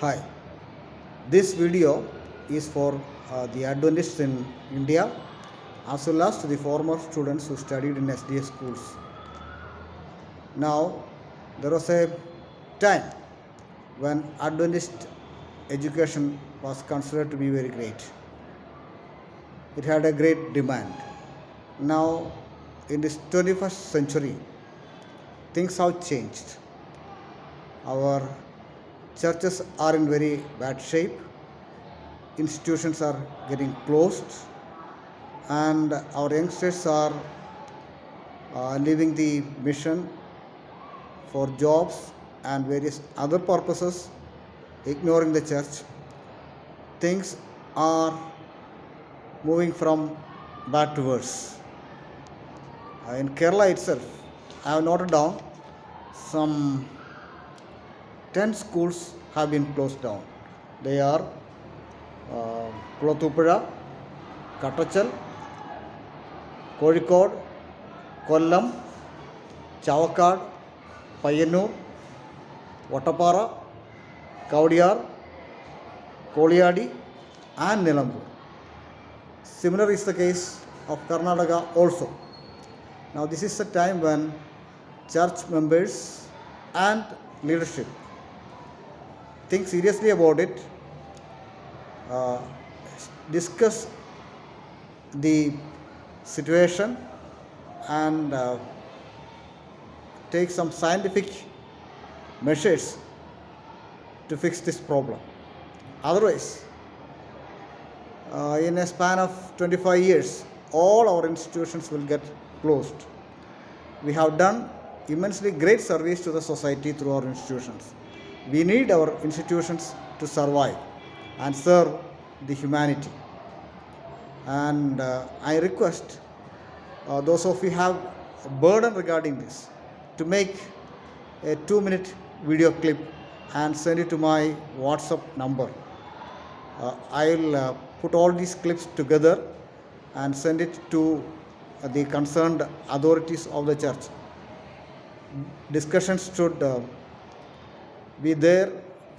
Hi, this video is for the Adventists in India as well as to the former students who studied in SDA schools. Now, there was a time when Adventist education was considered to be very great. It had a great demand. Now, in this 21st century, things have changed. Our churches are in very bad shape, institutions are getting closed, and our youngsters are leaving the mission for jobs and various other purposes, ignoring the church. Things are moving from bad to worse. In Kerala itself, I have noted down some 10 schools have been closed down. They are Kulatupuzha, Kattachal, Kozhikode, Kollam, Chavakkad, Payyanur, Vattapara, Kavadiyar, Koliyadi and Nilambur. Similar is the case of Karnataka also. Now this is a time when church members and leadership think seriously about it, discuss the situation and take some scientific measures to fix this problem. Otherwise, in a span of 25 years, all our institutions will get closed. We have done immensely great service to the society through our institutions. We need our institutions to survive and serve the humanity. And I request those of you who have a burden regarding this to make a 2-minute video clip and send it to my WhatsApp number. I'll put all these clips together and send it to the concerned authorities of the church. Discussions should be there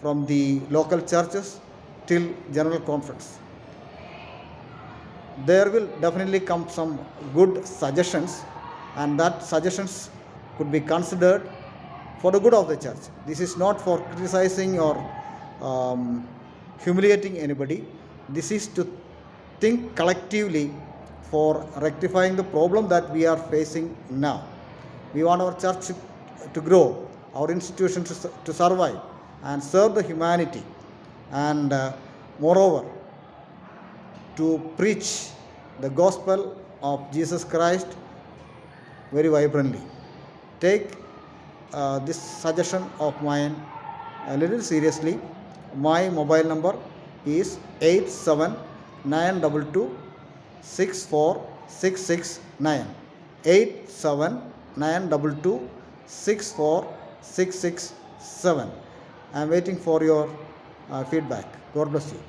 from the local churches till general conference. There will definitely come some good suggestions, and that suggestions could be considered for the good of the church. This is not for criticizing or humiliating anybody. This is to think collectively for rectifying the problem that we are facing now. We want our church to grow, our institutions to survive and serve the humanity, and moreover to preach the gospel of Jesus Christ very vibrantly. Take this suggestion of mine a little seriously. My mobile number is 8792264669. 8792264667. I am waiting for your feedback. God bless you.